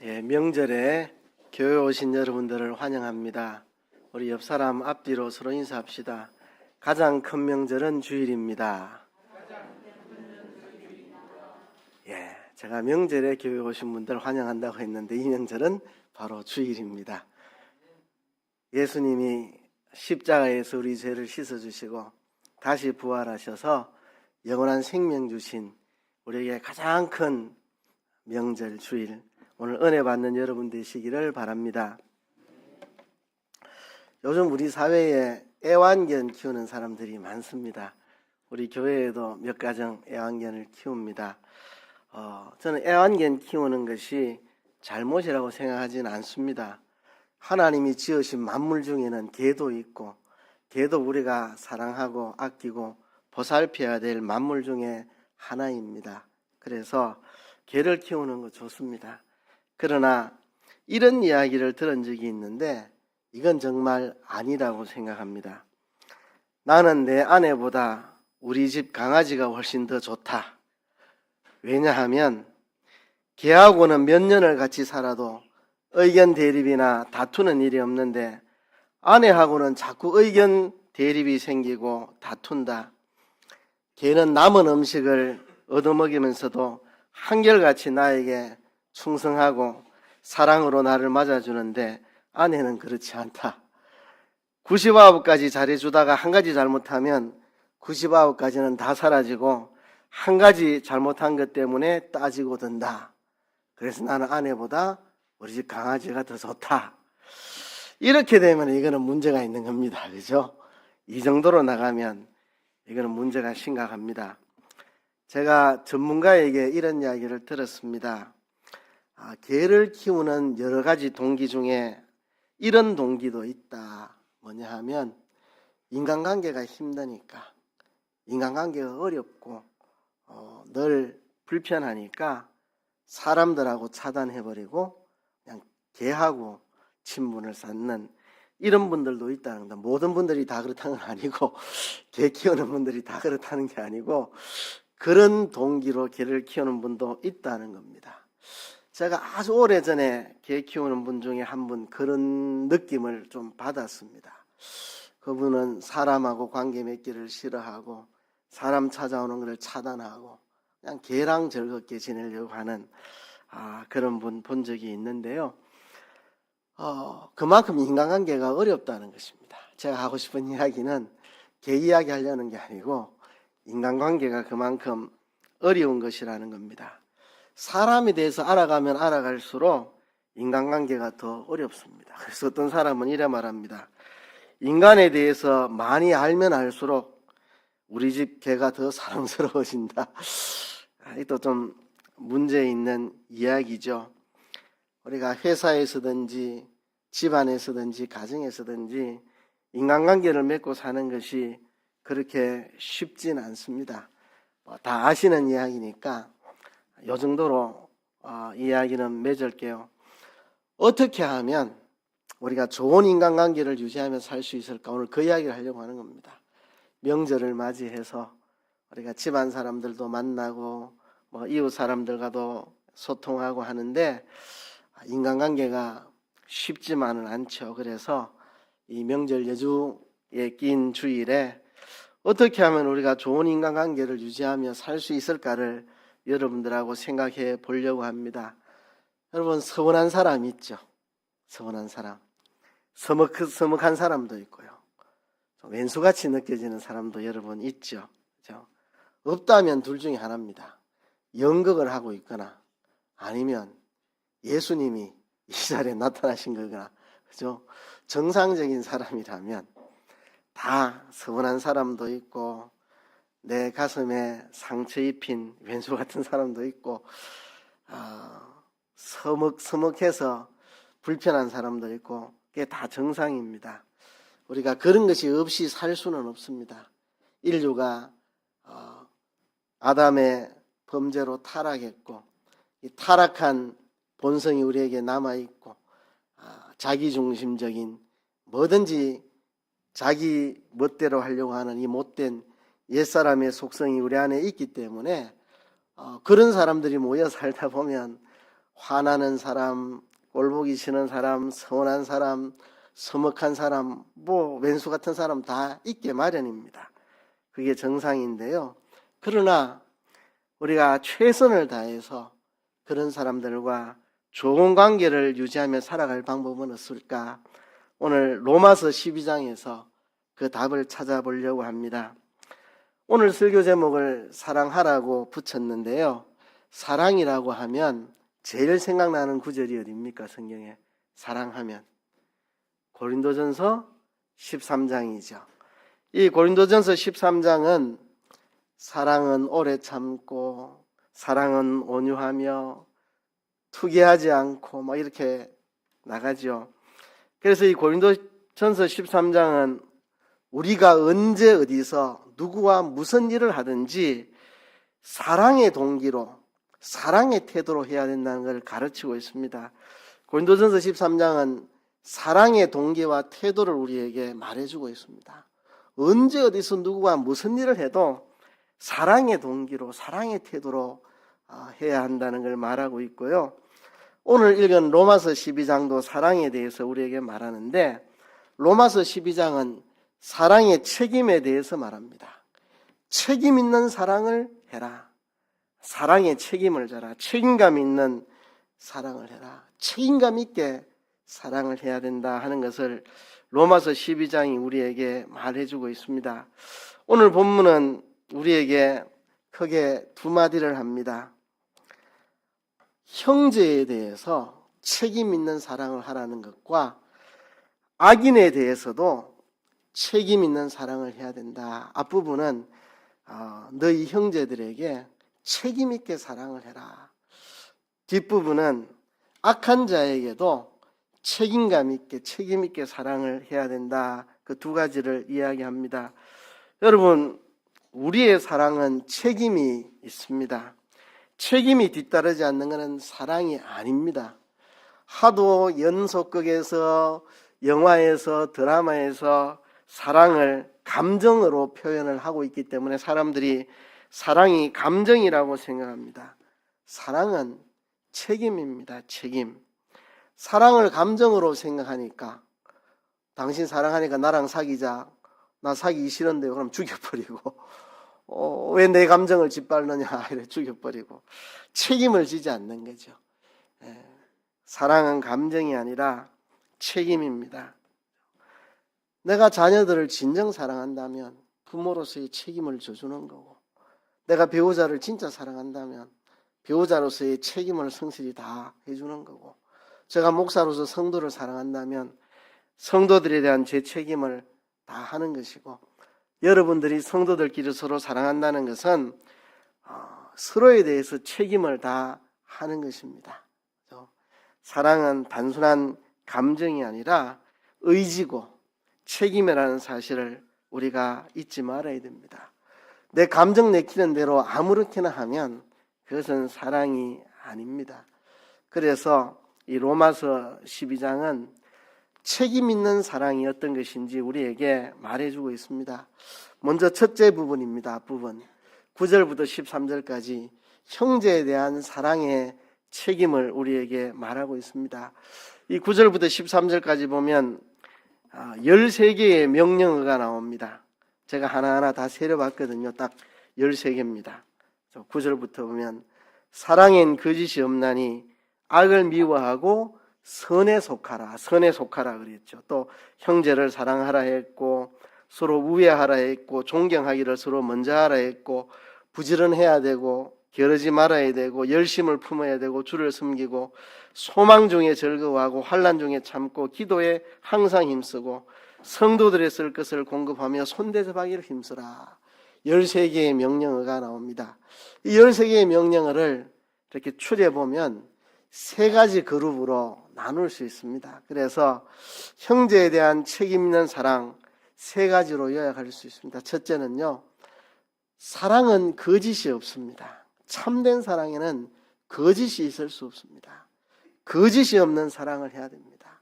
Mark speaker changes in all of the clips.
Speaker 1: 명절에 교회 오신 여러분들을 환영합니다. 우리 옆 사람 앞뒤로 서로 인사합시다. 가장 큰 명절은 주일입니다. 제가 명절에 교회 오신 분들 환영한다고 했는데 이 명절은 바로 주일입니다. 예수님이 십자가에서 우리 죄를 씻어주시고 다시 부활하셔서 영원한 생명 주신 우리에게 가장 큰 명절 주일, 오늘 은혜 받는 여러분 되시기를 바랍니다. 요즘 우리 사회에 애완견 키우는 사람들이 많습니다. 우리 교회에도 몇 가정 애완견을 키웁니다. 저는 애완견 키우는 것이 잘못이라고 생각하지는 않습니다. 하나님이 지으신 만물 중에는 개도 있고, 개도 우리가 사랑하고 아끼고 보살펴야 될 만물 중에 하나입니다. 그래서 개를 키우는 거 좋습니다. 그러나 이런 이야기를 들은 적이 있는데 이건 정말 아니라고 생각합니다. 나는 내 아내보다 우리 집 강아지가 훨씬 더 좋다. 왜냐하면 개하고는 몇 년을 같이 살아도 의견 대립이나 다투는 일이 없는데 아내하고는 자꾸 의견 대립이 생기고 다툰다. 개는 남은 음식을 얻어먹이면서도 한결같이 나에게 충성하고 사랑으로 나를 맞아주는데 아내는 그렇지 않다. 99가지 잘해주다가 한 가지 잘못하면 99가지는 다 사라지고 한 가지 잘못한 것 때문에 따지고 든다. 그래서 나는 아내보다 우리 집 강아지가 더 좋다. 이렇게 되면 이거는 문제가 있는 겁니다. 그죠? 이 정도로 나가면 이거는 문제가 심각합니다. 제가 전문가에게 이런 이야기를 들었습니다. 개를 키우는 여러 가지 동기 중에 이런 동기도 있다. 뭐냐 하면 인간관계가 힘드니까, 인간관계가 어렵고 늘 불편하니까 사람들하고 차단해버리고 그냥 개하고 친분을 쌓는 이런 분들도 있다는 겁니다. 모든 분들이 다 그렇다는 건 아니고, 개 키우는 분들이 다 그렇다는 게 아니고 그런 동기로 개를 키우는 분도 있다는 겁니다. 제가 아주 오래전에 개 키우는 분 중에 한 분 그런 느낌을 좀 받았습니다. 그분은 사람하고 관계 맺기를 싫어하고 사람 찾아오는 것을 차단하고 그냥 개랑 즐겁게 지내려고 하는 그런 분 본 적이 있는데요. 그만큼 인간관계가 어렵다는 것입니다. 제가 하고 싶은 이야기는 개 이야기 하려는 게 아니고 인간관계가 그만큼 어려운 것이라는 겁니다. 사람에 대해서 알아가면 알아갈수록 인간관계가 더 어렵습니다. 그래서 어떤 사람은 이래 말합니다. 인간에 대해서 많이 알면 알수록 우리 집 개가 더 사랑스러워진다. 이것도 좀 문제 있는 이야기죠. 우리가 회사에서든지 집안에서든지 가정에서든지 인간관계를 맺고 사는 것이 그렇게 쉽진 않습니다. 다 아시는 이야기니까 이 정도로 이야기는 맺을게요. 어떻게 하면 우리가 좋은 인간관계를 유지하며 살 수 있을까? 오늘 그 이야기를 하려고 하는 겁니다. 명절을 맞이해서 우리가 집안 사람들도 만나고 이웃 사람들과도 소통하고 하는데 인간관계가 쉽지만은 않죠. 그래서 이 명절 연휴에 낀 주일에 어떻게 하면 우리가 좋은 인간관계를 유지하며 살 수 있을까를 여러분들하고 생각해 보려고 합니다. 여러분, 서운한 사람 있죠? 서운한 사람. 서먹한 사람도 있고요. 왼수같이 느껴지는 사람도 여러분 있죠? 그렇죠? 없다면 둘 중에 하나입니다. 연극을 하고 있거나 아니면 예수님이 이 자리에 나타나신 거거나, 그죠? 정상적인 사람이라면 다 서운한 사람도 있고 내 가슴에 상처 입힌 왼수 같은 사람도 있고 서먹해서 불편한 사람도 있고 그게 다 정상입니다. 우리가 그런 것이 없이 살 수는 없습니다. 인류가 아담의 범죄로 타락했고 이 타락한 본성이 우리에게 남아있고 자기중심적인 뭐든지 자기 멋대로 하려고 하는 이 못된 옛사람의 속성이 우리 안에 있기 때문에 그런 사람들이 모여 살다 보면 화나는 사람, 꼴보기 싫은 사람, 서운한 사람, 서먹한 사람, 왼수 같은 사람 다 있게 마련입니다. 그게 정상인데요. 그러나 우리가 최선을 다해서 그런 사람들과 좋은 관계를 유지하며 살아갈 방법은 없을까? 오늘 로마서 12장에서 그 답을 찾아보려고 합니다. 오늘 설교 제목을 사랑하라고 붙였는데요. 사랑이라고 하면 제일 생각나는 구절이 어디입니까? 성경에 사랑하면 고린도전서 13장이죠. 이 고린도전서 13장은 사랑은 오래 참고 사랑은 온유하며 투기하지 않고 이렇게 나가죠. 그래서 이 고린도전서 13장은 우리가 언제 어디서 누구와 무슨 일을 하든지 사랑의 동기로 사랑의 태도로 해야 된다는 걸 가르치고 있습니다. 고린도전서 13장은 사랑의 동기와 태도를 우리에게 말해주고 있습니다. 언제 어디서 누구와 무슨 일을 해도 사랑의 동기로 사랑의 태도로 해야 한다는 걸 말하고 있고요. 오늘 읽은 로마서 12장도 사랑에 대해서 우리에게 말하는데 로마서 12장은 사랑의 책임에 대해서 말합니다. 책임 있는 사랑을 해라. 사랑의 책임을 져라. 책임감 있는 사랑을 해라. 책임감 있게 사랑을 해야 된다 하는 것을 로마서 12장이 우리에게 말해주고 있습니다. 오늘 본문은 우리에게 크게 두 마디를 합니다. 형제에 대해서 책임 있는 사랑을 하라는 것과 악인에 대해서도 책임 있는 사랑을 해야 된다. 앞부분은 너희 형제들에게 책임 있게 사랑을 해라. 뒷부분은 악한 자에게도 책임감 있게 책임 있게 사랑을 해야 된다. 그 두 가지를 이야기합니다. 여러분, 우리의 사랑은 책임이 있습니다. 책임이 뒤따르지 않는 것은 사랑이 아닙니다. 하도 연속극에서 영화에서 드라마에서 사랑을 감정으로 표현을 하고 있기 때문에 사람들이 사랑이 감정이라고 생각합니다. 사랑은 책임입니다. 책임. 사랑을 감정으로 생각하니까 당신 사랑하니까 나랑 사귀자. 나 사귀기 싫은데요. 그럼 죽여버리고 왜 내 감정을 짓밟느냐 이래 죽여버리고 책임을 지지 않는 거죠. 사랑은 감정이 아니라 책임입니다. 내가 자녀들을 진정 사랑한다면 부모로서의 책임을 져주는 거고 내가 배우자를 진짜 사랑한다면 배우자로서의 책임을 성실히 다 해주는 거고 제가 목사로서 성도를 사랑한다면 성도들에 대한 제 책임을 다 하는 것이고 여러분들이 성도들끼리 서로 사랑한다는 것은 서로에 대해서 책임을 다 하는 것입니다. 사랑은 단순한 감정이 아니라 의지고 책임이라는 사실을 우리가 잊지 말아야 됩니다. 내 감정 내키는 대로 아무렇게나 하면 그것은 사랑이 아닙니다. 그래서 이 로마서 12장은 책임 있는 사랑이 어떤 것인지 우리에게 말해주고 있습니다. 먼저 첫째 부분입니다. 앞부분 9절부터 13절까지 형제에 대한 사랑의 책임을 우리에게 말하고 있습니다. 이 9절부터 13절까지 보면 13개의 명령어가 나옵니다. 제가 하나하나 다 세려봤거든요. 딱 13개입니다. 9절부터 보면 사랑엔 거짓이 없나니 악을 미워하고 선에 속하라. 선에 속하라 그랬죠. 또 형제를 사랑하라 했고 서로 우애하라 했고 존경하기를 서로 먼저 하라 했고 부지런해야 되고 게으르지 말아야 되고 열심을 품어야 되고 주를 섬기고 소망 중에 즐거워하고 환난 중에 참고 기도에 항상 힘쓰고 성도들의 쓸 것을 공급하며 손대접하기를 힘쓰라. 13개의 명령어가 나옵니다. 이 13개의 명령어를 이렇게 추려보면 세 가지 그룹으로 나눌 수 있습니다. 그래서 형제에 대한 책임 있는 사랑 세 가지로 요약할 수 있습니다. 첫째는요, 사랑은 거짓이 없습니다. 참된 사랑에는 거짓이 있을 수 없습니다. 거짓이 없는 사랑을 해야 됩니다.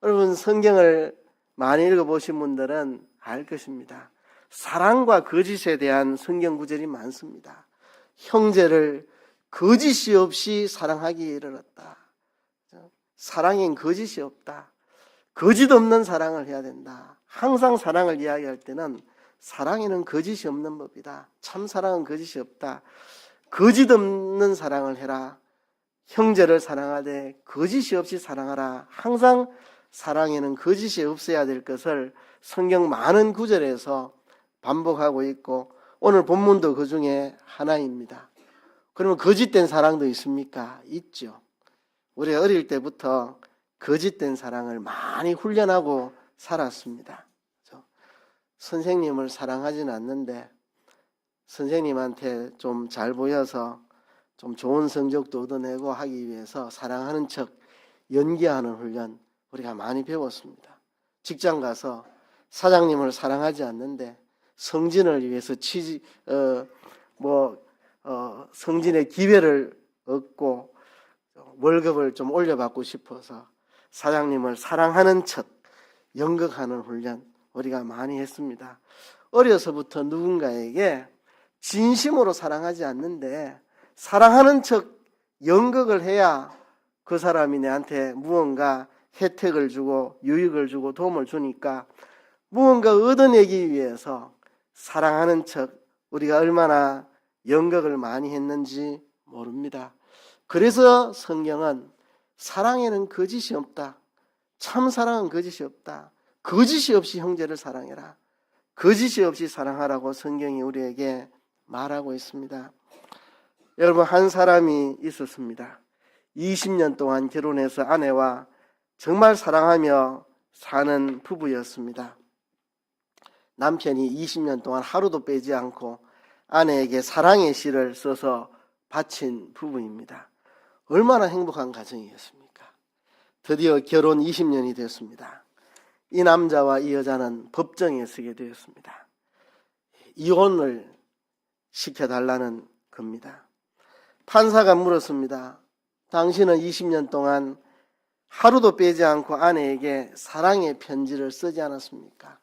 Speaker 1: 여러분 성경을 많이 읽어보신 분들은 알 것입니다. 사랑과 거짓에 대한 성경 구절이 많습니다. 형제를 거짓이 없이 사랑하기에 이르렀다. 사랑엔 거짓이 없다. 거짓 없는 사랑을 해야 된다. 항상 사랑을 이야기할 때는 사랑에는 거짓이 없는 법이다. 참 사랑은 거짓이 없다. 거짓 없는 사랑을 해라. 형제를 사랑하되 거짓이 없이 사랑하라. 항상 사랑에는 거짓이 없어야 될 것을 성경 많은 구절에서 반복하고 있고 오늘 본문도 그 중에 하나입니다. 그러면 거짓된 사랑도 있습니까? 있죠. 우리 어릴 때부터 거짓된 사랑을 많이 훈련하고 살았습니다. 선생님을 사랑하지는 않는데 선생님한테 좀 잘 보여서 좀 좋은 성적도 얻어내고 하기 위해서 사랑하는 척 연기하는 훈련 우리가 많이 배웠습니다. 직장 가서 사장님을 사랑하지 않는데 성진을 위해서 성진의 기회를 얻고 월급을 좀 올려받고 싶어서 사장님을 사랑하는 척 연극하는 훈련 우리가 많이 했습니다. 어려서부터 누군가에게 진심으로 사랑하지 않는데 사랑하는 척 연극을 해야 그 사람이 내한테 무언가 혜택을 주고 유익을 주고 도움을 주니까 무언가 얻어내기 위해서 사랑하는 척 우리가 얼마나 연극을 많이 했는지 모릅니다. 그래서 성경은 사랑에는 거짓이 없다. 참 사랑은 거짓이 없다. 거짓이 없이 형제를 사랑해라. 거짓이 없이 사랑하라고 성경이 우리에게 말하고 있습니다. 여러분, 한 사람이 있었습니다. 20년 동안 결혼해서 아내와 정말 사랑하며 사는 부부였습니다. 남편이 20년 동안 하루도 빼지 않고 아내에게 사랑의 시를 써서 바친 부부입니다. 얼마나 행복한 가정이었습니까? 드디어 결혼 20년이 됐습니다. 이 남자와 이 여자는 법정에 서게 되었습니다. 이혼을 시켜달라는 겁니다. 판사가 물었습니다. 당신은 20년 동안 하루도 빼지 않고 아내에게 사랑의 편지를 쓰지 않았습니까?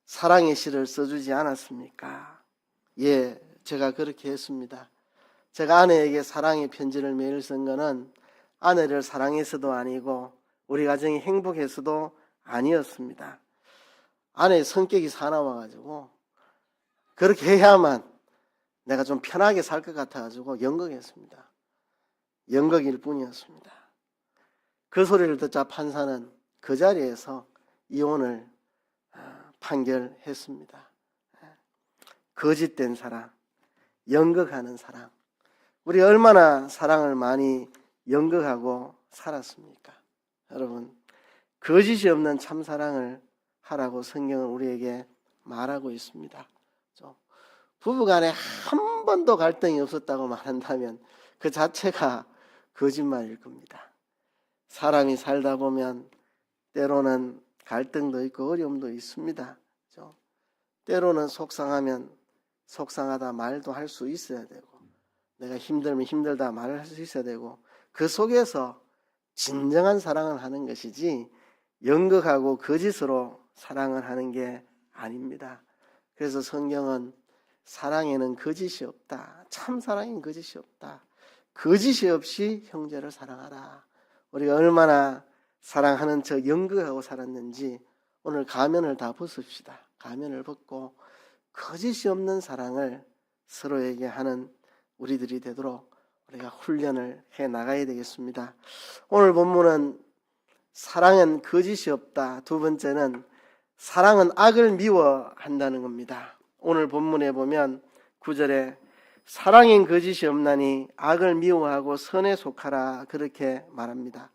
Speaker 1: 사랑의 시를 써주지 않았습니까? 예, 제가 그렇게 했습니다. 제가 아내에게 사랑의 편지를 매일 쓴 거는 아내를 사랑해서도 아니고 우리 가정이 행복해서도 아니었습니다. 아내의 성격이 사나워가지고 그렇게 해야만 내가 좀 편하게 살 것 같아가지고 연극했습니다. 연극일 뿐이었습니다. 그 소리를 듣자 판사는 그 자리에서 이혼을 판결했습니다. 거짓된 사랑, 연극하는 사랑. 우리 얼마나 사랑을 많이 연극하고 살았습니까? 여러분, 거짓이 없는 참사랑을 하라고 성경은 우리에게 말하고 있습니다. 부부간에 한 번도 갈등이 없었다고 말한다면 그 자체가 거짓말일 겁니다. 사람이 살다 보면 때로는 갈등도 있고 어려움도 있습니다. 때로는 속상하면 속상하다 말도 할 수 있어야 되고 내가 힘들면 힘들다 말을 할 수 있어야 되고 그 속에서 진정한 사랑을 하는 것이지 연극하고 거짓으로 사랑을 하는 게 아닙니다. 그래서 성경은 사랑에는 거짓이 없다. 참 사랑엔 거짓이 없다. 거짓이 없이 형제를 사랑하라. 우리가 얼마나 사랑하는 척 연극하고 살았는지 오늘 가면을 다 벗읍시다. 가면을 벗고 거짓이 없는 사랑을 서로에게 하는 우리들이 되도록 우리가 훈련을 해 나가야 되겠습니다. 오늘 본문은 사랑은 거짓이 없다. 두 번째는 사랑은 악을 미워한다는 겁니다. 오늘 본문에 보면 9절에 사랑엔 거짓이 없나니 악을 미워하고 선에 속하라 그렇게 말합니다.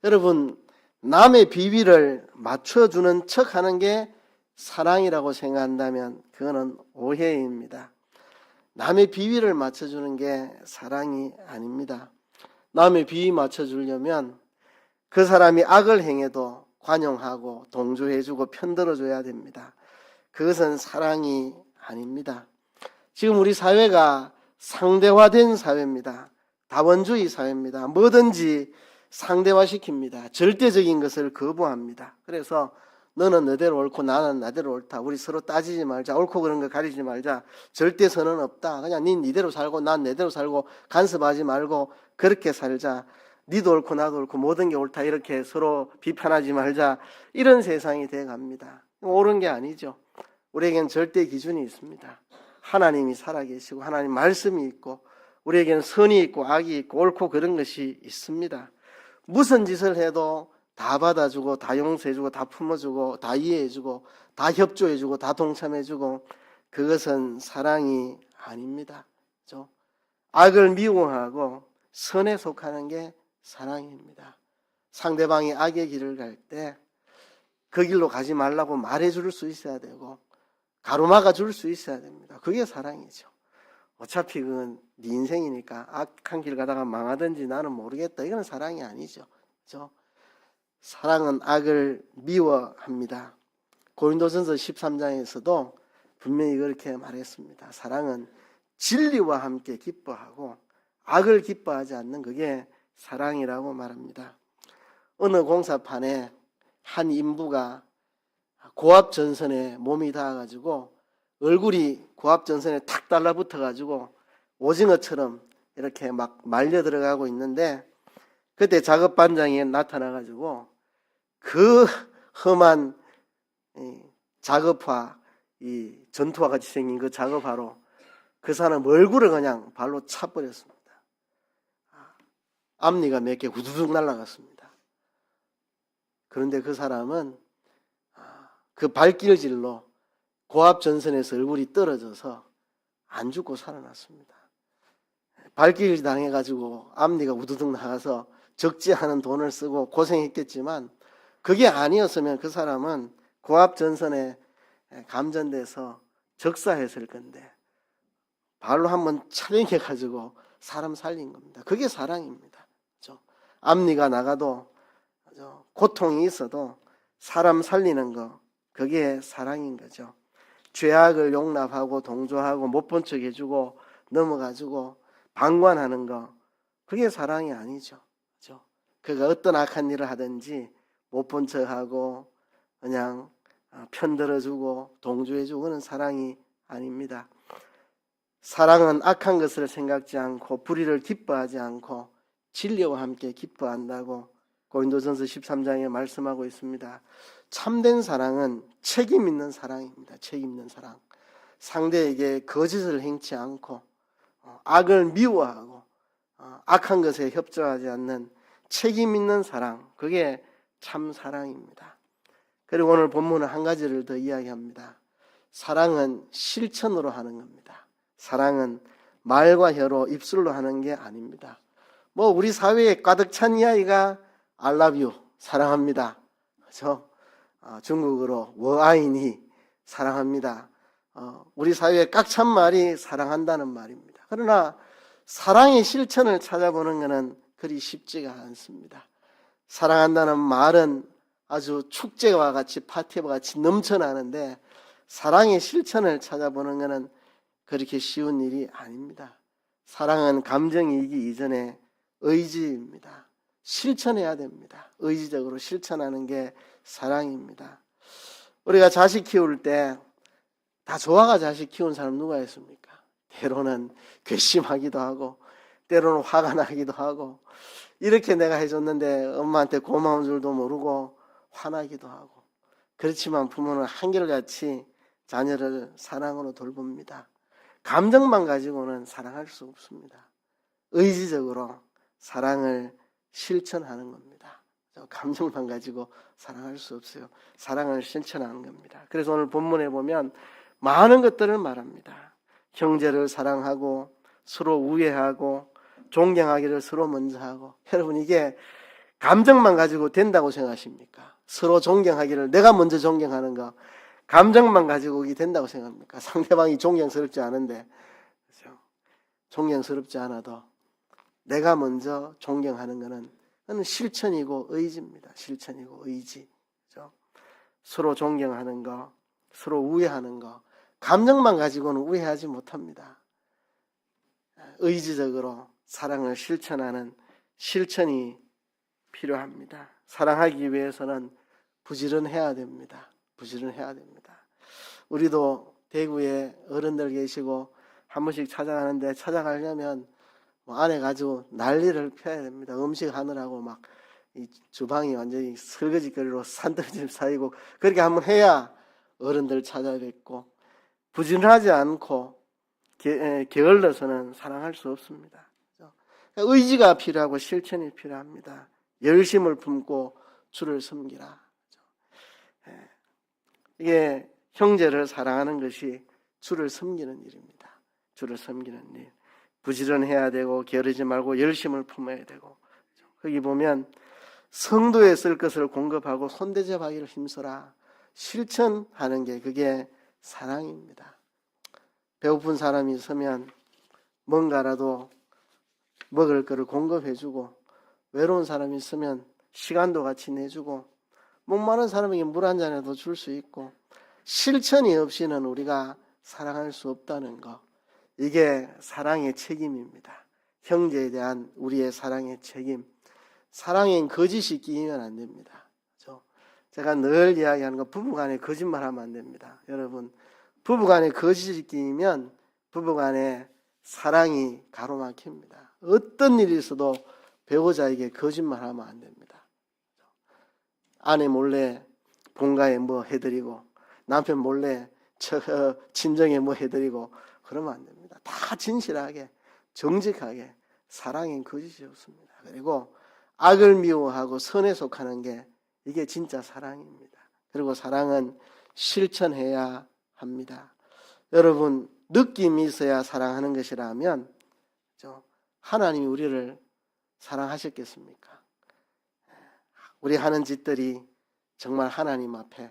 Speaker 1: 여러분, 남의 비위를 맞춰주는 척하는 게 사랑이라고 생각한다면 그거는 오해입니다. 남의 비위를 맞춰주는 게 사랑이 아닙니다. 남의 비위 맞춰주려면 그 사람이 악을 행해도 관용하고 동조해주고 편들어줘야 됩니다. 그것은 사랑이 아닙니다. 지금 우리 사회가 상대화된 사회입니다. 다원주의 사회입니다. 뭐든지 상대화시킵니다. 절대적인 것을 거부합니다. 그래서 너는 너대로 옳고 나는 나대로 옳다. 우리 서로 따지지 말자. 옳고 그런 거 가리지 말자. 절대 선은 없다. 그냥 니 니대로 살고 난 내대로 살고 간섭하지 말고 그렇게 살자. 니도 옳고 나도 옳고 모든 게 옳다. 이렇게 서로 비판하지 말자. 이런 세상이 돼갑니다. 옳은 게 아니죠. 우리에겐 절대 기준이 있습니다. 하나님이 살아계시고 하나님 말씀이 있고 우리에게는 선이 있고 악이 있고 옳고 그런 것이 있습니다. 무슨 짓을 해도 다 받아주고 다 용서해주고 다 품어주고 다 이해해주고 다 협조해주고 다 동참해주고 그것은 사랑이 아닙니다. 그렇죠? 악을 미워하고 선에 속하는 게 사랑입니다. 상대방이 악의 길을 갈 때 그 길로 가지 말라고 말해줄 수 있어야 되고 가로막아 줄 수 있어야 됩니다. 그게 사랑이죠. 어차피 그건 네 인생이니까 악한 길 가다가 망하든지 나는 모르겠다. 이건 사랑이 아니죠. 그렇죠? 사랑은 악을 미워합니다. 고린도전서 13장에서도 분명히 그렇게 말했습니다. 사랑은 진리와 함께 기뻐하고 악을 기뻐하지 않는 그게 사랑이라고 말합니다. 어느 공사판에 한 인부가 고압전선에 몸이 닿아가지고 얼굴이 고압전선에 탁 달라붙어가지고 오징어처럼 이렇게 막 말려 들어가고 있는데 그때 작업반장이 나타나가지고 그 험한 작업화, 이 전투와 같이 생긴 그 작업화로 그 사람 얼굴을 그냥 발로 차버렸습니다. 앞니가 몇 개 우두둑 날아갔습니다. 그런데 그 사람은 그 발길질로 고압전선에서 얼굴이 떨어져서 안 죽고 살아났습니다. 발길 당해가지고 앞니가 우두둑 나가서 적지 않은 돈을 쓰고 고생했겠지만 그게 아니었으면 그 사람은 고압전선에 감전돼서 적사했을 건데 발로 한번 촬영해가지고 사람 살린 겁니다. 그게 사랑입니다. 그렇죠? 앞니가 나가도 고통이 있어도 사람 살리는 거 그게 사랑인 거죠. 죄악을 용납하고 동조하고 못 본 척 해주고 넘어가지고 방관하는 거 그게 사랑이 아니죠. 그렇죠? 그가 어떤 악한 일을 하든지 못 본 척하고 그냥 편들어주고 동조해주고 그는 사랑이 아닙니다. 사랑은 악한 것을 생각지 않고 불의를 기뻐하지 않고 진리와 함께 기뻐한다고 고린도전서 13장에 말씀하고 있습니다. 참된 사랑은 책임 있는 사랑입니다. 책임 있는 사랑. 상대에게 거짓을 행치 않고 악을 미워하고 악한 것에 협조하지 않는 책임 있는 사랑. 그게 참 사랑입니다. 그리고 오늘 본문은 한 가지를 더 이야기합니다. 사랑은 실천으로 하는 겁니다. 사랑은 말과 혀로 입술로 하는 게 아닙니다. 뭐 우리 사회에 가득 찬 이야기가 I love you, 사랑합니다. 그렇죠? 중국어로 워아이니 사랑합니다. 우리 사회에 꽉 찬 말이 사랑한다는 말입니다. 그러나 사랑의 실천을 찾아보는 것은 그리 쉽지가 않습니다. 사랑한다는 말은 아주 축제와 같이 파티와 같이 넘쳐나는데 사랑의 실천을 찾아보는 것은 그렇게 쉬운 일이 아닙니다. 사랑은 감정이기 이전에 의지입니다. 실천해야 됩니다. 의지적으로 실천하는 게 사랑입니다. 우리가 자식 키울 때 다 좋아가 자식 키운 사람 누가 있습니까? 때로는 괘씸하기도 하고 때로는 화가 나기도 하고 이렇게 내가 해줬는데 엄마한테 고마운 줄도 모르고 화나기도 하고 그렇지만 부모는 한결같이 자녀를 사랑으로 돌봅니다. 감정만 가지고는 사랑할 수 없습니다. 의지적으로 사랑을 실천하는 겁니다. 감정만 가지고 사랑할 수 없어요. 사랑을 실천하는 겁니다. 그래서 오늘 본문에 보면 많은 것들을 말합니다. 형제를 사랑하고 서로 우애하고 존경하기를 서로 먼저 하고. 여러분 이게 감정만 가지고 된다고 생각하십니까? 서로 존경하기를 내가 먼저 존경하는 거 감정만 가지고 이게 된다고 생각합니까? 상대방이 존경스럽지 않은데 그렇죠? 존경스럽지 않아도 내가 먼저 존경하는 것은 실천이고 의지입니다. 실천이고 의지. 그렇죠? 서로 존경하는 거, 서로 우애하는 거, 감정만 가지고는 우애하지 못합니다. 의지적으로 사랑을 실천하는 실천이 필요합니다. 사랑하기 위해서는 부지런해야 됩니다. 부지런해야 됩니다. 우리도 대구에 어른들 계시고 한 번씩 찾아가는데 찾아가려면 뭐 안에 가지고 난리를 펴야 됩니다. 음식 하느라고 막 이 주방이 완전히 설거지거리로 산더미 쌓이고 그렇게 한번 해야 어른들 찾아뵙고 부지런하지 않고 게을러서는 사랑할 수 없습니다. 의지가 필요하고 실천이 필요합니다. 열심을 품고 주를 섬기라. 이게 형제를 사랑하는 것이 주를 섬기는 일입니다. 주를 섬기는 일. 부지런해야 되고 게으르지 말고 열심을 품어야 되고 거기 보면 성도에 쓸 것을 공급하고 손대접하기를 힘써라. 실천하는 게 그게 사랑입니다. 배고픈 사람이 있으면 뭔가라도 먹을 것을 공급해주고 외로운 사람이 있으면 시간도 같이 내주고 목마른 사람에게 물 한 잔이라도 줄 수 있고 실천이 없이는 우리가 사랑할 수 없다는 거. 이게 사랑의 책임입니다. 형제에 대한 우리의 사랑의 책임. 사랑엔 거짓이 끼면 안 됩니다. 제가 늘 이야기하는 거 부부간에 거짓말하면 안 됩니다. 여러분 부부간에 거짓이 끼면 부부간에 사랑이 가로막힙니다. 어떤 일이 있어도 배우자에게 거짓말하면 안 됩니다. 아내 몰래 본가에 뭐 해드리고 남편 몰래 친정에 뭐 해드리고 그러면 안 됩니다. 다 진실하게 정직하게 사랑엔 거짓이 없습니다. 그리고 악을 미워하고 선에 속하는 게 이게 진짜 사랑입니다. 그리고 사랑은 실천해야 합니다. 여러분 느낌이 있어야 사랑하는 것이라면 하나님이 우리를 사랑하셨겠습니까? 우리 하는 짓들이 정말 하나님 앞에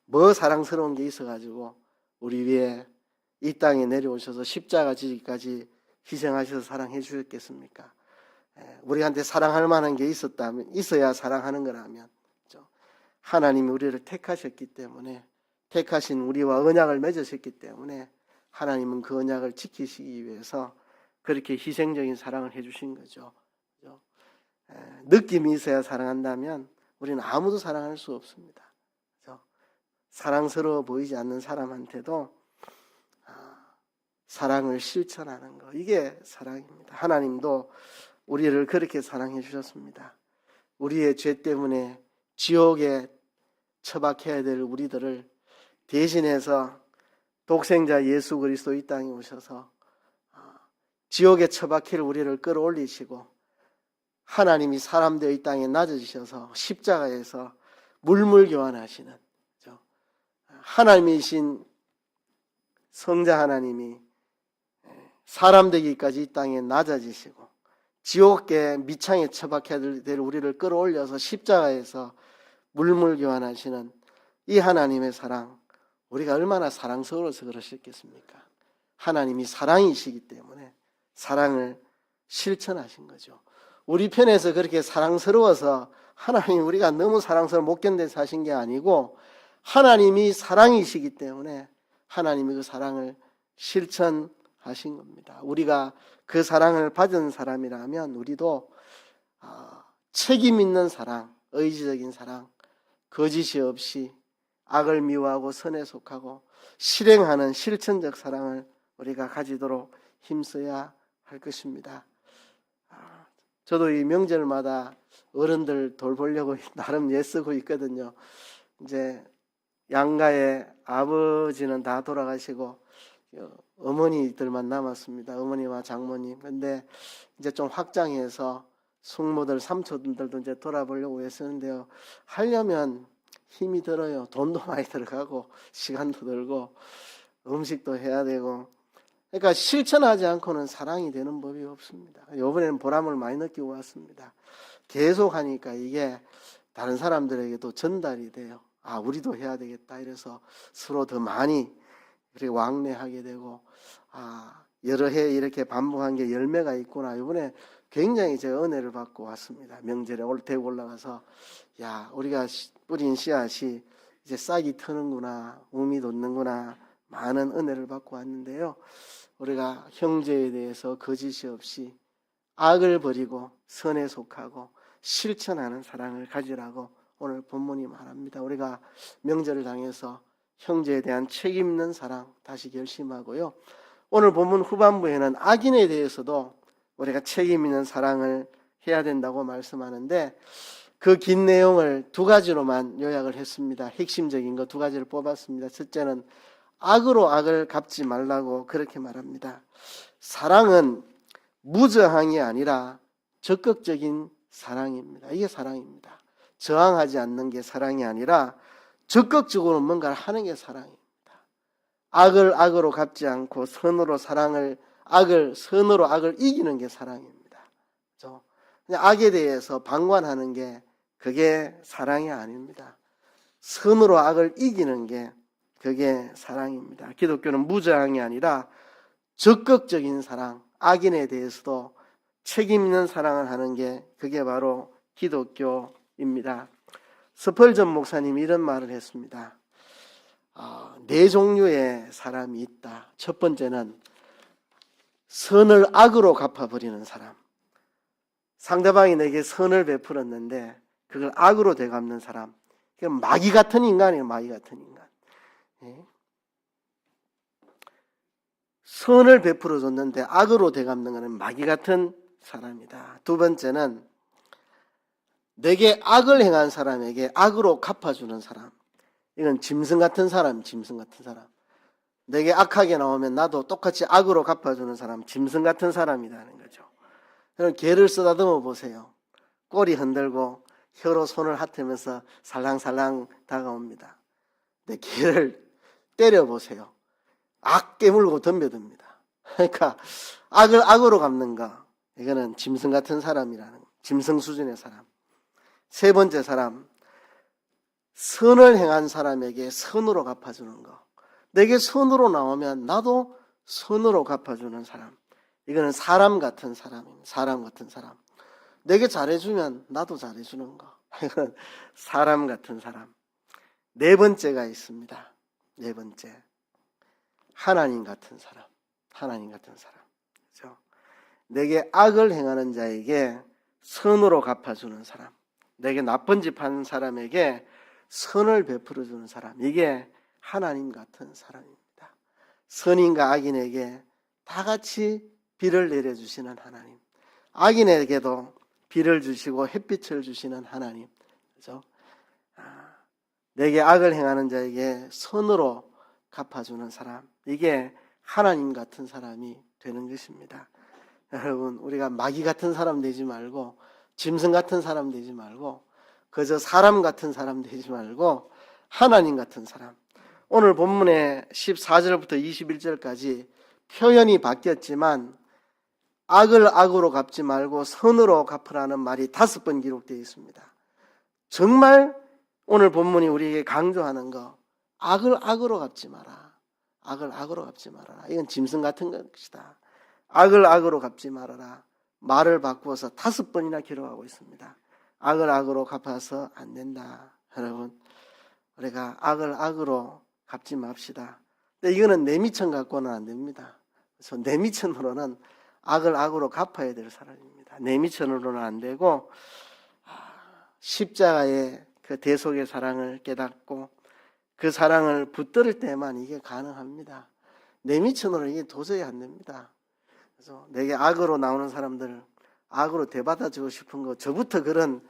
Speaker 1: 뭐 사랑스러운 게 있어가지고 우리 위에 이 땅에 내려오셔서 십자가 지기까지 희생하셔서 사랑해 주셨겠습니까? 우리한테 사랑할 만한 게 있어야 사랑하는 거라면 하나님이 우리를 택하셨기 때문에 택하신 우리와 언약을 맺으셨기 때문에 하나님은 그 언약을 지키시기 위해서 그렇게 희생적인 사랑을 해주신 거죠. 느낌이 있어야 사랑한다면 우리는 아무도 사랑할 수 없습니다. 사랑스러워 보이지 않는 사람한테도 사랑을 실천하는 거, 이게 사랑입니다. 하나님도 우리를 그렇게 사랑해 주셨습니다. 우리의 죄 때문에 지옥에 처박혀야 될 우리들을 대신해서 독생자 예수 그리스도 이 땅에 오셔서 지옥에 처박힐 우리를 끌어올리시고 하나님이 사람 되어 이 땅에 낮아지셔서 십자가에서 물물교환하시는 하나님이신 성자 하나님이 사람 되기까지 이 땅에 낮아지시고 지옥계 미창에 처박혀야 될 우리를 끌어올려서 십자가에서 물물교환하시는 이 하나님의 사랑, 우리가 얼마나 사랑스러워서 그러셨겠습니까? 하나님이 사랑이시기 때문에 사랑을 실천하신 거죠. 우리 편에서 그렇게 사랑스러워서 하나님이 우리가 너무 사랑스러워 못 견뎌서 하신 게 아니고 하나님이 사랑이시기 때문에 하나님이 그 사랑을 실천하신 겁니다. 우리가 그 사랑을 받은 사람이라면 우리도 책임 있는 사랑, 의지적인 사랑, 거짓이 없이 악을 미워하고 선에 속하고 실행하는 실천적 사랑을 우리가 가지도록 힘써야 할 것입니다. 저도 이 명절마다 어른들 돌보려고 나름 애쓰고 있거든요. 이제 양가의 아버지는 다 돌아가시고 어머니들만 남았습니다. 어머니와 장모님. 근데 이제 좀 확장해서 숙모들, 삼촌들도 이제 돌아보려고 애쓰는데요. 하려면 힘이 들어요. 돈도 많이 들어가고 시간도 들고 음식도 해야 되고. 그러니까 실천하지 않고는 사랑이 되는 법이 없습니다. 이번에는 보람을 많이 느끼고 왔습니다. 계속 하니까 이게 다른 사람들에게도 전달이 돼요. 우리도 해야 되겠다. 이래서 서로 더 많이 그렇게 왕래하게 되고, 여러 해 이렇게 반복한 게 열매가 있구나. 이번에 굉장히 제가 은혜를 받고 왔습니다. 명절에 대구 올라가서, 우리가 뿌린 씨앗이 이제 싹이 트는구나, 움이 돋는구나, 많은 은혜를 받고 왔는데요. 우리가 형제에 대해서 거짓이 없이 악을 버리고 선에 속하고 실천하는 사랑을 가지라고 오늘 본문이 말합니다. 우리가 명절을 당해서 형제에 대한 책임 있는 사랑 다시 결심하고요. 오늘 본문 후반부에는 악인에 대해서도 우리가 책임 있는 사랑을 해야 된다고 말씀하는데 그 긴 내용을 두 가지로만 요약을 했습니다. 핵심적인 거 두 가지를 뽑았습니다. 첫째는 악으로 악을 갚지 말라고 그렇게 말합니다. 사랑은 무저항이 아니라 적극적인 사랑입니다. 이게 사랑입니다. 저항하지 않는 게 사랑이 아니라 적극적으로 뭔가를 하는 게 사랑입니다. 악을 악으로 갚지 않고 선으로 선으로 악을 이기는 게 사랑입니다. 그렇죠? 그냥 악에 대해서 방관하는 게 그게 사랑이 아닙니다. 선으로 악을 이기는 게 그게 사랑입니다. 기독교는 무저항이 아니라 적극적인 사랑, 악인에 대해서도 책임 있는 사랑을 하는 게 그게 바로 기독교입니다. 스펄전 목사님이 이런 말을 했습니다. 네 종류의 사람이 있다. 첫 번째는 선을 악으로 갚아버리는 사람. 상대방이 내게 선을 베풀었는데 그걸 악으로 되갚는 사람. 마귀 같은 인간이에요. 마귀 같은 인간. 선을 베풀어 줬는데 악으로 되갚는 것은 마귀 같은 사람이다. 두 번째는 내게 악을 행한 사람에게 악으로 갚아주는 사람. 이건 짐승 같은 사람, 짐승 같은 사람. 내게 악하게 나오면 나도 똑같이 악으로 갚아주는 사람, 짐승 같은 사람이라는 거죠. 그럼 개를 쓰다듬어 보세요. 꼬리 흔들고 혀로 손을 핫으면서 살랑살랑 다가옵니다. 근데 개를 때려보세요. 악 깨물고 덤벼듭니다. 그러니까 악을 악으로 갚는 거, 이거는 짐승 같은 사람이라는 거. 짐승 수준의 사람. 세 번째 사람, 선을 행한 사람에게 선으로 갚아주는 거. 내게 선으로 나오면 나도 선으로 갚아주는 사람. 이거는 사람 같은 사람입니다. 사람 같은 사람. 내게 잘해주면 나도 잘해주는 거. 이건 사람 같은 사람. 네 번째가 있습니다. 네 번째. 하나님 같은 사람. 하나님 같은 사람. 그렇죠? 내게 악을 행하는 자에게 선으로 갚아주는 사람. 내게 나쁜 짓 한 사람에게 선을 베풀어주는 사람. 이게 하나님 같은 사람입니다. 선인과 악인에게 다 같이 비를 내려주시는 하나님. 악인에게도 비를 주시고 햇빛을 주시는 하나님. 그렇죠? 내게 악을 행하는 자에게 선으로 갚아주는 사람. 이게 하나님 같은 사람이 되는 것입니다. 여러분, 우리가 마귀 같은 사람 되지 말고 짐승 같은 사람 되지 말고 그저 사람 같은 사람 되지 말고 하나님 같은 사람. 오늘 본문의 14절부터 21절까지 표현이 바뀌었지만 악을 악으로 갚지 말고 선으로 갚으라는 말이 5번 기록되어 있습니다. 정말 오늘 본문이 우리에게 강조하는 거, 악을 악으로 갚지 마라. 악을 악으로 갚지 말아라. 이건 짐승 같은 것이다. 악을 악으로 갚지 말아라. 말을 바꾸어서 5번이나 기록하고 있습니다. 악을 악으로 갚아서 안 된다. 여러분, 우리가 악을 악으로 갚지 맙시다. 근데 이거는 내 미천 갖고는 안 됩니다. 그래서 내 미천으로는 악을 악으로 갚아야 될 사람입니다. 내 미천으로는 안 되고 십자가의 그 대속의 사랑을 깨닫고 그 사랑을 붙들을 때만 이게 가능합니다. 내 미천으로는 이게 도저히 안 됩니다. 그래서 내게 악으로 나오는 사람들, 악으로 대받아주고 싶은 거, 저부터 그런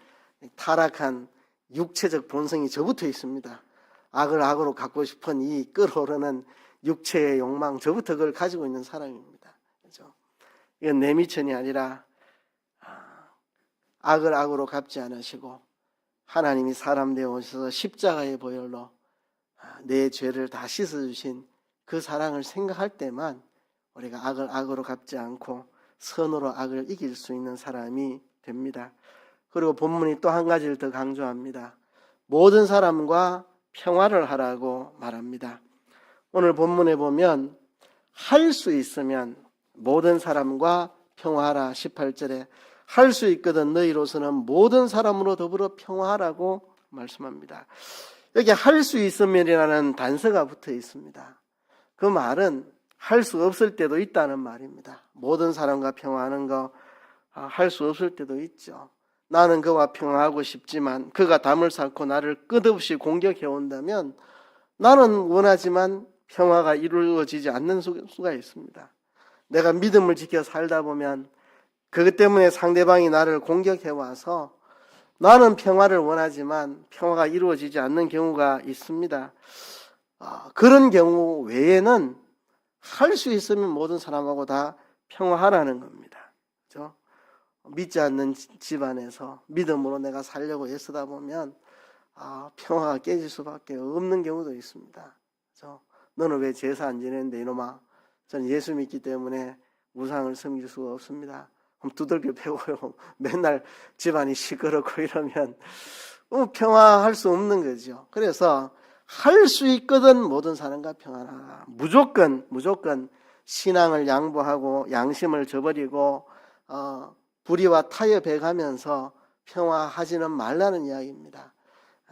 Speaker 1: 타락한 육체적 본성이 저부터 있습니다. 악을 악으로 갖고 싶은 이 끓어오르는 육체의 욕망, 저부터 그걸 가지고 있는 사람입니다. 그렇죠? 이건 내 미천이 아니라 악을 악으로 갚지 않으시고 하나님이 사람 되어 오셔서 십자가의 보혈로 내 죄를 다 씻어주신 그 사랑을 생각할 때만 우리가 악을 악으로 갚지 않고 선으로 악을 이길 수 있는 사람이 됩니다. 그리고 본문이 또 한 가지를 더 강조합니다. 모든 사람과 평화를 하라고 말합니다. 오늘 본문에 보면 할 수 있으면 모든 사람과 평화하라. 18절에 할 수 있거든 너희로서는 모든 사람으로 더불어 평화하라고 말씀합니다. 여기 할 수 있으면이라는 단서가 붙어 있습니다. 그 말은 할 수 없을 때도 있다는 말입니다. 모든 사람과 평화하는 거 할 수 없을 때도 있죠. 나는 그와 평화하고 싶지만 그가 담을 쌓고 나를 끝없이 공격해 온다면 나는 원하지만 평화가 이루어지지 않는 수가 있습니다. 내가 믿음을 지켜 살다 보면 그것 때문에 상대방이 나를 공격해 와서 나는 평화를 원하지만 평화가 이루어지지 않는 경우가 있습니다. 그런 경우 외에는 할 수 있으면 모든 사람하고 다 평화하라는 겁니다. 그렇죠? 믿지 않는 집안에서 믿음으로 내가 살려고 애쓰다 보면 평화가 깨질 수밖에 없는 경우도 있습니다. 그렇죠? 너는 왜 제사 안 지내는데 이놈아? 저는 예수 믿기 때문에 우상을 섬길 수가 없습니다. 그럼 두들겨 패고요. 맨날 집안이 시끄럽고 이러면 평화할 수 없는 거죠. 그래서 할 수 있거든 모든 사람과 평안하라. 무조건 신앙을 양보하고 양심을 저버리고 불의와 타협해가면서 평화하지는 말라는 이야기입니다.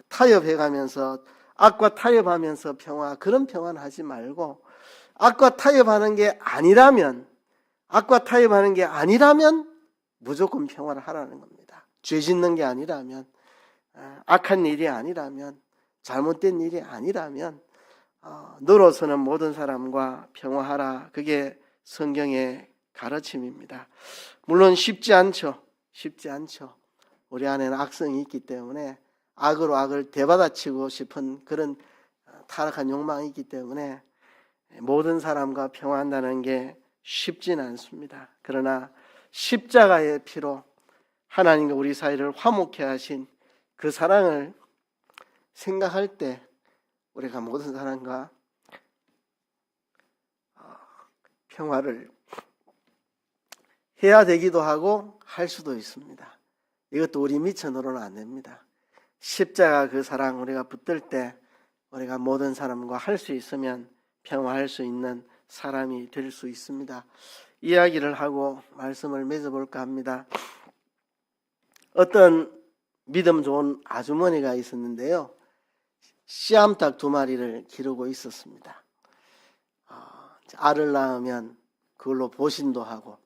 Speaker 1: 타협해가면서 악과 타협하면서 그런 평화는 하지 말고 악과 타협하는 게 아니라면 무조건 평화를 하라는 겁니다. 죄 짓는 게 아니라면 악한 일이 아니라면 잘못된 일이 아니라면 너로서는 모든 사람과 평화하라. 그게 성경의 가르침입니다. 물론 쉽지 않죠. 우리 안에는 악성이 있기 때문에 악으로 악을 되받아치고 싶은 그런 타락한 욕망이 있기 때문에 모든 사람과 평화한다는 게 쉽진 않습니다. 그러나 십자가의 피로 하나님과 우리 사이를 화목케 하신 그 사랑을 생각할 때 우리가 모든 사람과 평화를 해야 되기도 하고 할 수도 있습니다. 이것도 우리 미천으로는 안 됩니다. 십자가 그 사랑 우리가 붙들 때 우리가 모든 사람과 할 수 있으면 평화할 수 있는 사람이 될 수 있습니다. 이야기를 하고 말씀을 맺어볼까 합니다. 어떤 믿음 좋은 아주머니가 있었는데요. 씨암탉 2마리를 기르고 있었습니다. 알을 낳으면 그걸로 보신도 하고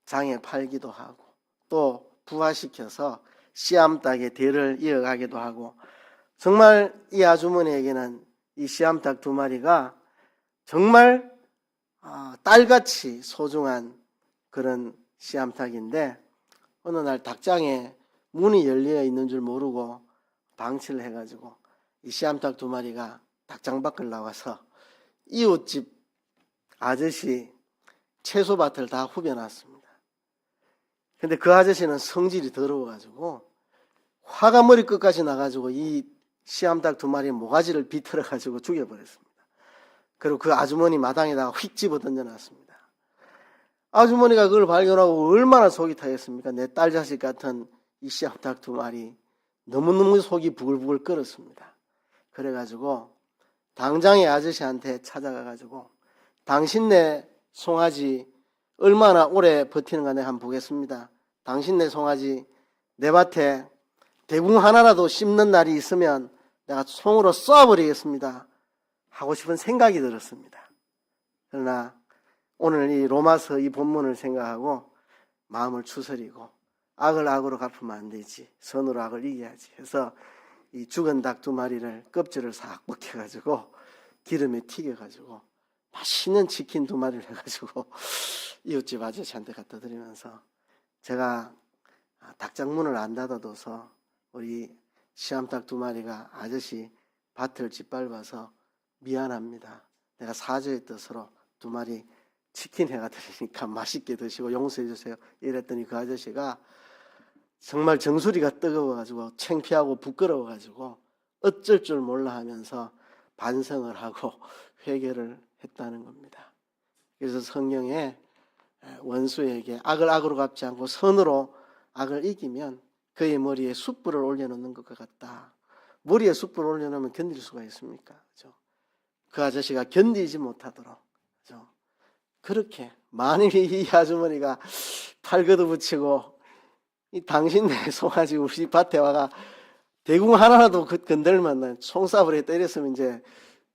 Speaker 1: 장에 팔기도 하고 또 부화시켜서 씨암탉의 대를 이어가기도 하고 정말 이 아주머니에게는 이 씨암탉 2마리가 정말 딸같이 소중한 그런 씨암탉인데 어느 날 닭장에 문이 열려 있는 줄 모르고 방치를 해가지고 이 씨암탉 2마리가 닭장 밖을 나와서 이웃집 아저씨 채소밭을 다 후벼놨습니다. 근데 그 아저씨는 성질이 더러워가지고 화가 머리끝까지 나가지고 이 씨암탉 2마리 모가지를 비틀어가지고 죽여버렸습니다. 그리고 그 아주머니 마당에다가 휙 집어 던져놨습니다. 아주머니가 그걸 발견하고 얼마나 속이 타겠습니까? 내 딸 자식 같은 이 씨암탉 2마리 너무너무 속이 부글부글 끓었습니다. 그래가지고 당장에 아저씨한테 찾아가가지고 당신네 송아지 얼마나 오래 버티는가 내가 한번 보겠습니다. 당신네 송아지 내 밭에 대궁 하나라도 심는 날이 있으면 내가 총으로 쏴버리겠습니다. 하고 싶은 생각이 들었습니다. 그러나 오늘 이 로마서 이 본문을 생각하고 마음을 추스리고 악을 악으로 갚으면 안 되지. 선으로 악을 이겨야지 해서 이 죽은 닭 2마리를 껍질을 싹 벗겨가지고 기름에 튀겨가지고 맛있는 치킨 2마리를 해가지고 이웃집 아저씨한테 갖다 드리면서 제가 닭장 문을 안 닫아둬서 우리 씨암탉 2마리가 아저씨 밭을 짓밟아서 미안합니다. 내가 사죄의 뜻으로 2마리 치킨 해가 드리니까 맛있게 드시고 용서해 주세요. 이랬더니 그 아저씨가 정말 정수리가 뜨거워가지고 창피하고 부끄러워가지고 어쩔 줄 몰라 하면서 반성을 하고 회개를 했다는 겁니다. 그래서 성경에 원수에게 악을 악으로 갚지 않고 선으로 악을 이기면 그의 머리에 숯불을 올려놓는 것과 같다. 머리에 숯불을 올려놓으면 견딜 수가 있습니까? 그렇죠? 그 아저씨가 견디지 못하도록 그렇죠? 그렇게 만일 이 아주머니가 팔 걷어붙이고 이 당신네 송아지 우리 밭에 와가 대궁 하나라도 건들면 총싸버리게 때렸으면 이제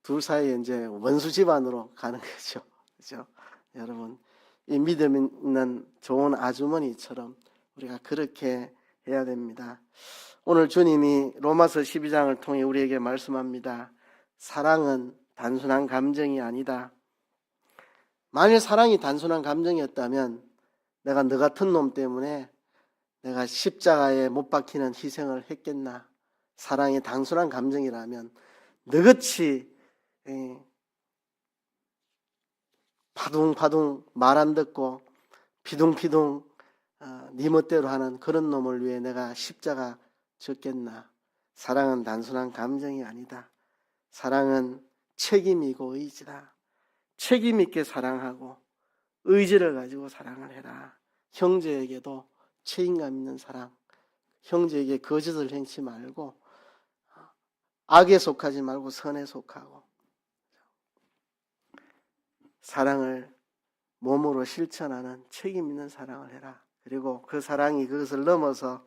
Speaker 1: 둘 사이에 이제 원수 집안으로 가는 거죠. 그렇죠? 여러분, 이 믿음 있는 좋은 아주머니처럼 우리가 그렇게 해야 됩니다. 오늘 주님이 로마서 12장을 통해 우리에게 말씀합니다. 사랑은 단순한 감정이 아니다. 만일 사랑이 단순한 감정이었다면 내가 너 같은 놈 때문에 내가 십자가에 못 박히는 희생을 했겠나? 사랑이 단순한 감정이라면 너같이 파둥파둥 말 안 듣고 피둥피둥 네 멋대로 하는 그런 놈을 위해 내가 십자가 졌겠나? 사랑은 단순한 감정이 아니다. 사랑은 책임이고 의지다. 책임 있게 사랑하고 의지를 가지고 사랑을 해라. 형제에게도 책임감 있는 사랑, 형제에게 거짓을 행치 말고 악에 속하지 말고 선에 속하고 사랑을 몸으로 실천하는 책임 있는 사랑을 해라. 그리고 그 사랑이 그것을 넘어서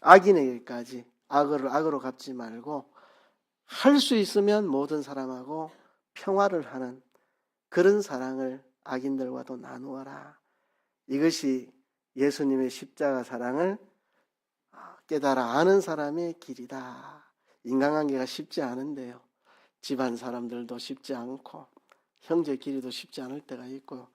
Speaker 1: 악인에게까지 악으로 갚지 말고 할 수 있으면 모든 사람하고 평화를 하는 그런 사랑을 악인들과도 나누어라. 이것이 예수님의 십자가 사랑을 깨달아 아는 사람의 길이다. 인간관계가 쉽지 않은데요. 집안 사람들도 쉽지 않고 형제끼리도 쉽지 않을 때가 있고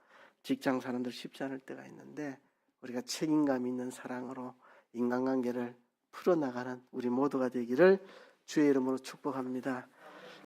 Speaker 1: 직장 사람들 쉽지 않을 때가 있는데 우리가 책임감 있는 사랑으로 인간관계를 풀어나가는 우리 모두가 되기를 주의 이름으로 축복합니다.